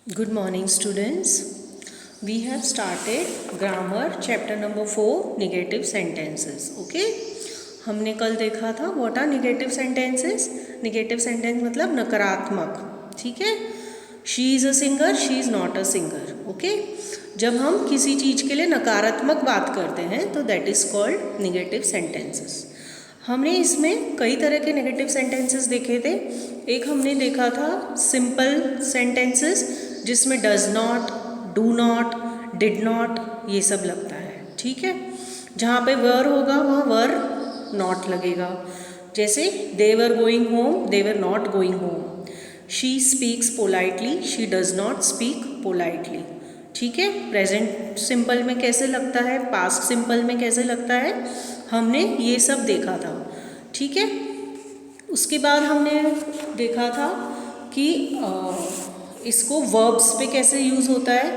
Good morning, students. We have started grammar chapter number 4 negative sentences. Okay? हमने कल देखा था what are negative sentences? Negative sentence मतलब नकारात्मक. ठीक है? She is a singer, she is not a singer. Okay? जब हम किसी चीज़ के लिए नकारात्मक बात करते हैं तो that is called negative sentences. हमने इसमें कई तरह के नेगेटिव सेंटेंसेस देखे थे. एक हमने देखा था सिंपल सेंटेंसेस जिसमें does not, do not, did not ये सब लगता है. ठीक है. जहाँ पे वर होगा वहाँ वर नॉट लगेगा. जैसे they were going home, they were not going home. She speaks politely, she does not speak politely. ठीक है. प्रेजेंट सिंपल में कैसे लगता है, पास्ट सिंपल में कैसे लगता है, हमने ये सब देखा था. ठीक है. उसके बाद हमने देखा था कि इसको वर्ब्स पे कैसे यूज़ होता है.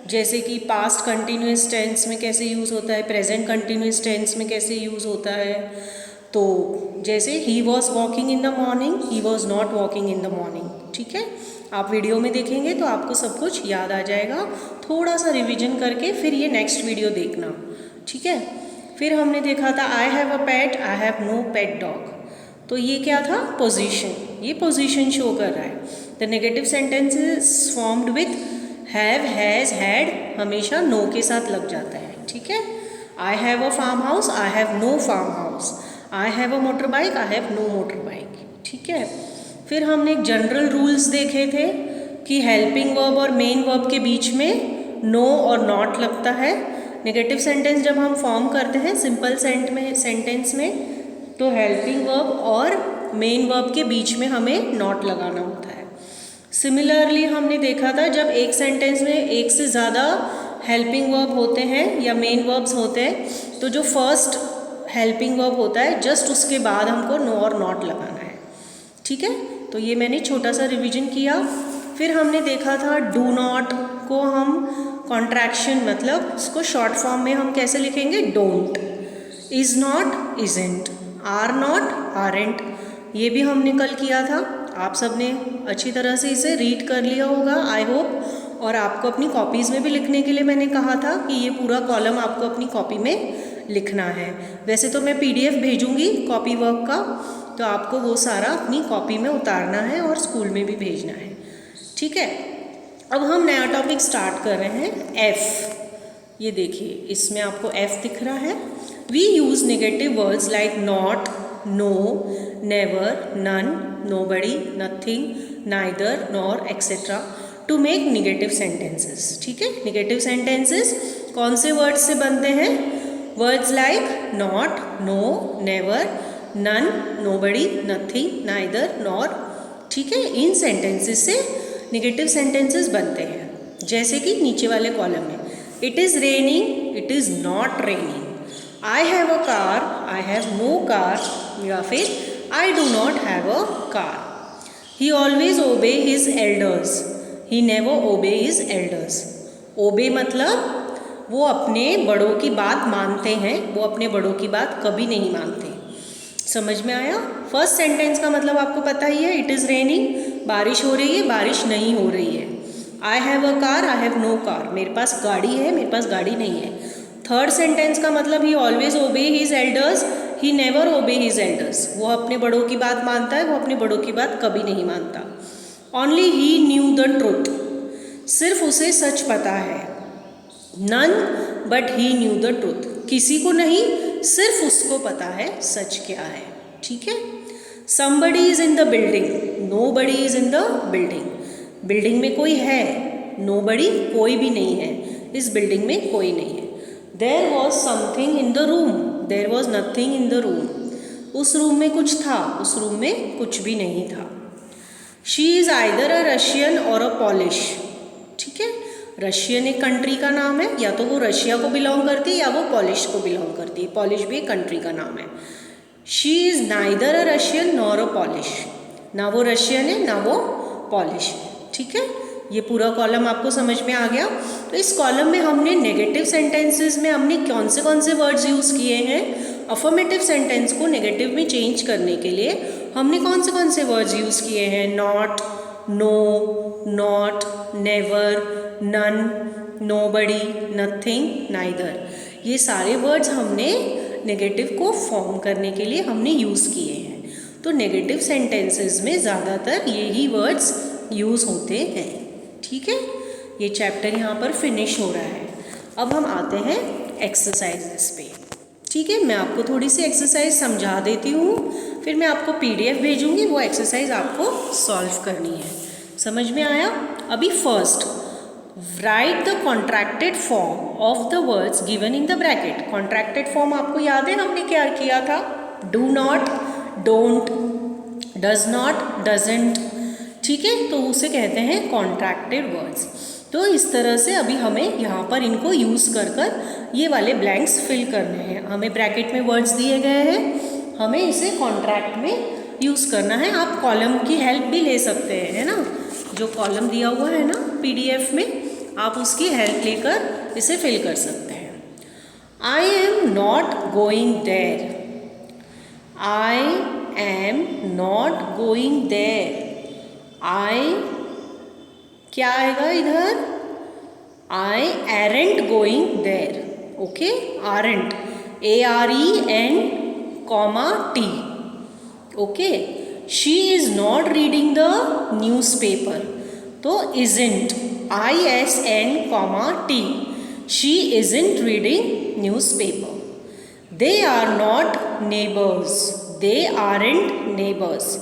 जैसे कि पास्ट कंटिन्यूस टेंस में कैसे यूज़ होता है, प्रेजेंट कंटिन्यूस टेंस में कैसे यूज़ होता है. तो जैसे he was walking in the morning, he was not walking in the morning. ठीक है. आप वीडियो में देखेंगे तो आपको सब कुछ याद आ जाएगा. थोड़ा सा रिवीजन करके फिर ये नेक्स्ट वीडियो देखना. ठीक है. फिर हमने देखा था I have a pet, I have no pet dog. तो ये क्या था, पोजीशन. ये पोजीशन शो कर रहा है. The negative sentence is formed with have, has, had हमेशा नो के साथ लग जाता है. ठीक है. I have a farmhouse, I have no farmhouse. I have a motorbike, I have no motorbike. ठीक है. फिर हमने एक जनरल रूल्स देखे थे कि हेल्पिंग वर्ब और मेन वर्ब के बीच में नो और नॉट लगता है. नेगेटिव सेंटेंस जब हम फॉर्म करते हैं सिंपल सेंटेंस में तो हेल्पिंग वर्ब और मेन वर्ब के बीच में हमें नॉट लगाना होता है. सिमिलरली हमने देखा था जब एक सेंटेंस में एक से ज़्यादा हेल्पिंग वर्ब होते हैं या मेन वर्ब्स होते हैं तो जो फर्स्ट हेल्पिंग वर्ब होता है जस्ट उसके बाद हमको नो और नॉट लगाना है. ठीक है. तो ये मैंने छोटा सा रिवीजन किया. फिर हमने देखा था डू नॉट को हम कॉन्ट्रैक्शन मतलब इसको शॉर्ट फॉर्म में हम कैसे लिखेंगे, don't. Is not, isn't. Are not, aren't. ये भी हमने कल किया था. आप सब ने अच्छी तरह से इसे रीड कर लिया होगा आई होप. और आपको अपनी कॉपीज़ में भी लिखने के लिए मैंने कहा था कि ये पूरा कॉलम आपको अपनी कॉपी में लिखना है. वैसे तो मैं PDF भेजूँगी कॉपी वर्क का, तो आपको वो सारा अपनी कॉपी में उतारना है और स्कूल में भी भेजना है. ठीक है. अब हम नया टॉपिक स्टार्ट कर रहे हैं F. ये देखिए इसमें आपको F दिख रहा है. We use negative words like not, no, never, none, nobody, nothing, neither, nor etcetera to make negative sentences. ठीक है. नेगेटिव सेंटेंसेस कौन से वर्ड्स से बनते हैं, words like not, no, never, none, nobody, nothing, neither, nor. ठीक है. इन सेंटेंसेस से नेगेटिव सेंटेंसेस बनते हैं. जैसे कि नीचे वाले कॉलम में it is raining, it is not raining. I have a car, I have no car. या फिर I do not have a car. He always obey his elders, he never obey his elders. Obey मतलब वो अपने बड़ों की बात मानते हैं, वो अपने बड़ों की बात कभी नहीं मानते. समझ में आया. फर्स्ट सेंटेंस का मतलब आपको पता ही है, इट इज़ रेनिंग बारिश हो रही है, बारिश नहीं हो रही है. I have a car, I have no car मेरे पास गाड़ी है, मेरे पास गाड़ी नहीं है. थर्ड सेंटेंस का मतलब ही always obey his elders, he never obey his elders. वो अपने बड़ों की बात मानता है, वो अपने बड़ों की बात कभी नहीं मानता. Only he knew the truth, सिर्फ उसे सच पता है. None but he knew the truth, किसी को नहीं सिर्फ उसको पता है सच क्या है. ठीक है. somebody is in the building, nobody is in the building. Building में कोई है, nobody कोई भी नहीं है, इस बिल्डिंग में कोई नहीं है. there was something in the room, there was nothing in the room. उस रूम में कुछ था, उस रूम में कुछ भी नहीं था. she is either a Russian or a Polish. ठीक है. रशियन एक कंट्री का नाम है, या तो वो रशिया को बिलोंग करती है या वो पॉलिश को बिलोंग करती है. पॉलिश भी एक कंट्री का नाम है. She is neither a Russian nor a polish, ना वो रशियन है ना वो पॉलिश है. ठीक है. ये पूरा कॉलम आपको समझ में आ गया. तो इस कॉलम में हमने नेगेटिव सेंटेंसेस में हमने कौन से वर्ड्स यूज़ किए हैं. अफर्मेटिव सेंटेंस को नेगेटिव में चेंज करने के लिए हमने कौन से वर्ड्स यूज़ किए हैं, not, no, not, never, none, nobody, nothing, neither. ये सारे वर्ड्स हमने नेगेटिव को फॉर्म करने के लिए हमने यूज़ किए हैं। तो नेगेटिव सेंटेंसेस में ज़्यादातर यही वर्ड्स यूज़ होते हैं। ठीक है, ये चैप्टर यहाँ पर फिनिश हो रहा है। अब हम आते हैं एक्सरसाइजेस पे। ठीक है, मैं आपको थोड़ी सी एक्सरसाइज समझा देती हूँ, फिर मैं आपको PDF भेजूँगी, वो एक्सरसाइज आपको सॉल्व करनी है। समझ में आया? अभी first, right the contracted form of the words given in the bracket. Contracted form आपको याद है हमने क्या किया था? Do not, don't, does not, doesn't. ठीक है, तो उसे कहते हैं कॉन्ट्रैक्टेड वर्ड्स। तो इस तरह से अभी हमें यहाँ पर इनको यूज़ कर ये वाले ब्लैंक्स फिल करने हैं। हमें ब्रैकेट में वर्ड्स दिए गए हैं, हमें इसे कॉन्ट्रैक्ट में यूज़ करना है। आप कॉलम की हेल्प भी ले सकते हैं, है ना, जो कॉलम दिया हुआ है ना PDF में, आप उसकी हेल्प लेकर इसे फिल कर सकते हैं। I am not going there, I am not going there. I क्या आएगा इधर? I aren't going there. Okay, aren't, ARENT, T। Okay, she is not reading the newspaper, तो isn't, ISN, T। She isn't reading newspaper. They are not neighbours, they aren't neighbours.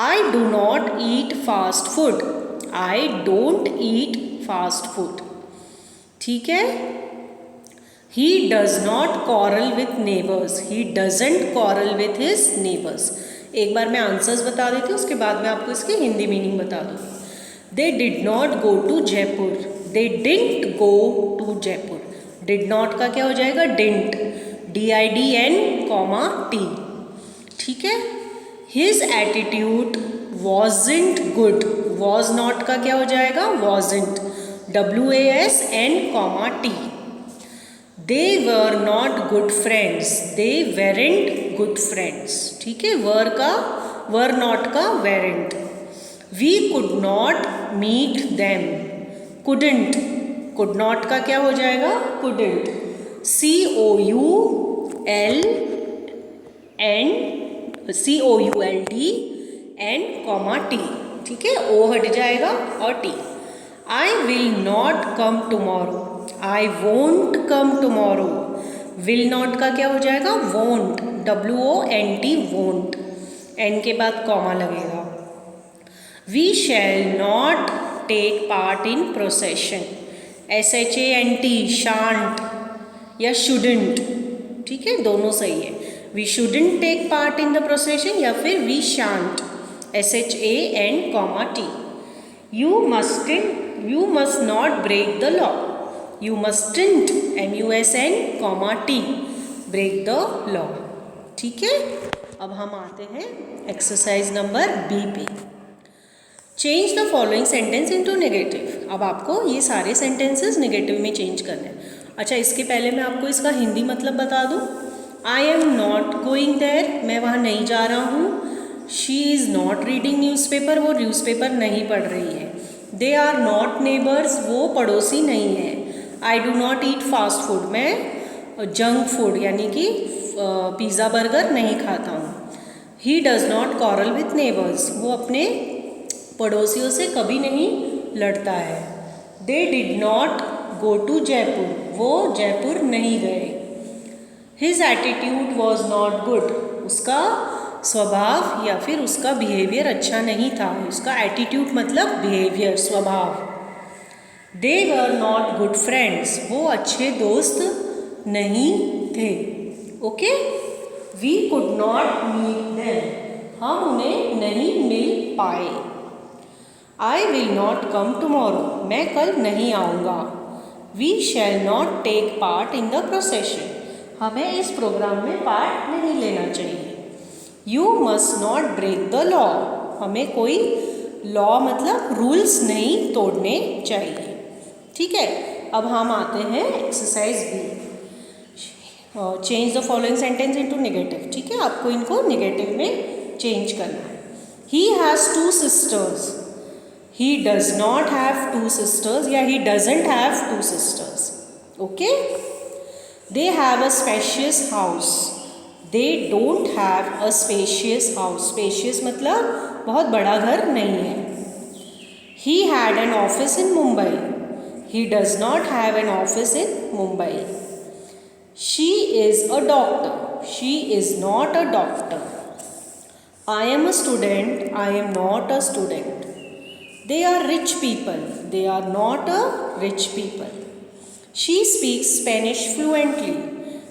I do not eat fast food, I don't eat fast food. ठीक है, he does not quarrel with neighbours, he doesn't quarrel with his neighbours. एक बार मैं answers बता देती हूँ, उसके बाद मैं आपको इसकी हिंदी मीनिंग बता दूँगी। They did not go to Jaipur, they didn't go to Jaipur. Did not का क्या हो जाएगा? Didn't, DIDN, T। ठीक है, his attitude wasn't good, was not का क्या हो जाएगा? wasn't, WASN, T। they were not good friends, they weren't good friends। ठीक है, were not का weren't। we could not meet them, couldn't, could not का क्या हो जाएगा? couldn't, COULD and T। ठीक है, O हट जाएगा और T। I will not come tomorrow, I won't come tomorrow। will not का क्या हो जाएगा? won't, WONT, won't, N के बाद कॉमा लगेगा। We shall not take part in procession, SHANT, shan't या shouldn't। ठीक है, दोनों सही है। We shouldn't take part in the procession या फिर we shan't, SHAN, T। You must not break the law, you mustn't, MUSN, T, break the law। ठीक है, अब हम आते हैं एक्सरसाइज नंबर B पे। Change the following sentence into negative. अब आपको ये सारे सेंटेंसेस नेगेटिव में चेंज करने हैं। अच्छा, इसके पहले मैं आपको इसका हिंदी मतलब बता दूँ। I am not going there, मैं वहाँ नहीं जा रहा हूँ। She is not reading newspaper, वो न्यूज़पेपर नहीं पढ़ रही है। दे आर नॉट नेबर्स, वो पड़ोसी नहीं है। I do not eat fast food, मैं जंक फूड यानी कि पिज़्ज़ा बर्गर नहीं खाता हूँ। He does not quarrel with neighbours, वो अपने पड़ोसियों से कभी नहीं लड़ता है। They did not go to Jaipur, वो जयपुर नहीं गए। His attitude was not good, उसका स्वभाव या फिर उसका बिहेवियर अच्छा नहीं था। उसका एटीट्यूड मतलब बिहेवियर, स्वभाव। They were not good friends, वो अच्छे दोस्त नहीं थे। Okay, we could not meet them, हम उन्हें नहीं मिल पाए। I will not come tomorrow, मैं कल नहीं आऊँगा। We shall not take part in the procession, हमें इस प्रोग्राम में पार्ट नहीं लेना चाहिए। You must not break the law, हमें कोई लॉ मतलब रूल्स नहीं तोड़ने चाहिए। ठीक है, अब हम आते हैं exercise B। Change the following sentence into negative. ठीक है, आपको इनको नेगेटिव में चेंज करना है। He has 2 sisters, he does not have two sisters या he doesn't have two sisters. Okay? They have a spacious house. They don't have a spacious house. Spacious मतलब बहुत बड़ा घर नहीं है. He had an office in Mumbai. He does not have an office in Mumbai. She is a doctor. She is not a doctor. I am a student. I am not a student. They are rich people. They are not a rich people. She speaks Spanish fluently.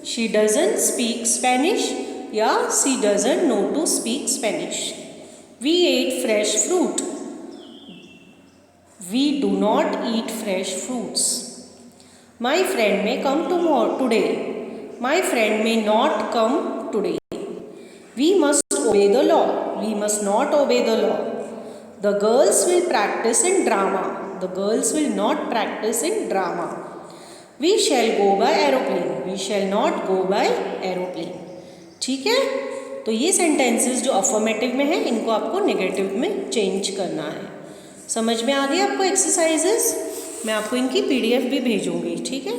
She doesn't speak Spanish. Yeah, she doesn't know to speak Spanish. We ate fresh fruit. We do not eat fresh fruits. My friend may come tomorrow today. My friend may not come today. We must obey the law. We must not obey the law. The girls will practice in drama. The girls will not practice in drama. We shall go by aeroplane. We shall not go by aeroplane. ठीक है, तो ये sentences जो affirmative में है इनको आपको negative में चेंज करना है. समझ में आ गई आपको एक्सरसाइजेस? मैं आपको इनकी PDF भी भेजूंगी. ठीक है.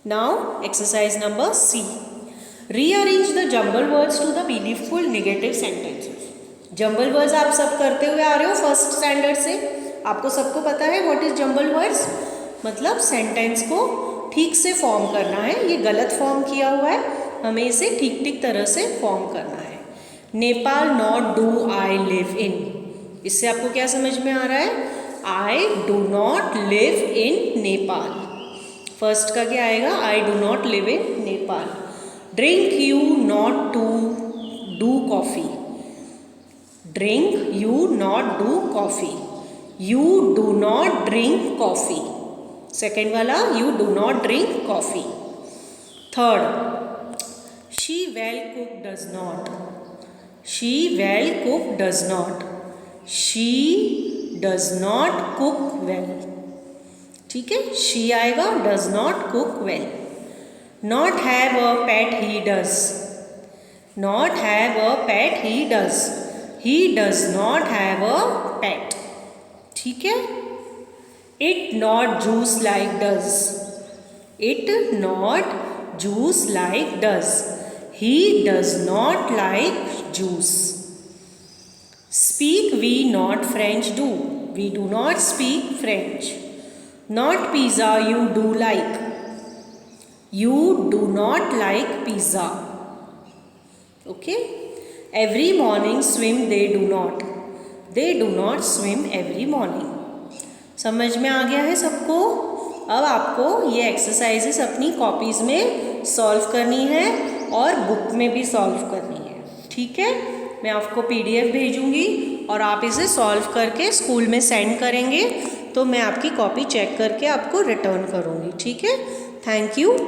Now exercise number C. Rearrange the jumble words to the meaningful negative sentences. Jumble words आप सब करते हुए आ रहे हो फर्स्ट स्टैंडर्ड से. आपको सबको पता है व्हाट इज जंबल वर्ड्स. मतलब सेंटेंस को ठीक से फॉर्म करना है. ये गलत फॉर्म किया हुआ है, हमें इसे ठीक ठीक तरह से फॉर्म करना है. Nepal not do I live in. इससे आपको क्या समझ में आ रहा है? I do not live in Nepal. First का क्या आएगा? I do not live in Nepal. Drink you not to do coffee. Drink you not do coffee. You do not drink coffee. Second वाला you do not drink coffee. Third, she well cook does not. She well cook does not. She does not cook well. ठीक है, she आएगा, does not cook well. Not have a pet he does. Not have a pet he does. He does not have a pet. ठीक है. It not juice like does. It not juice like does. He does not like juice. Speak we not French do. We do not speak French. Not pizza you do like. You do not like pizza. Okay. Every morning swim they do not. They do not swim every morning. समझ में आ गया है सबको? अब आपको ये exercises अपनी copies में सॉल्व करनी है और बुक में भी सॉल्व करनी है. ठीक है, मैं आपको PDF भेजूंगी और आप इसे सॉल्व करके स्कूल में सेंड करेंगे तो मैं आपकी कॉपी चेक करके आपको रिटर्न करूँगी. ठीक है, थैंक यू.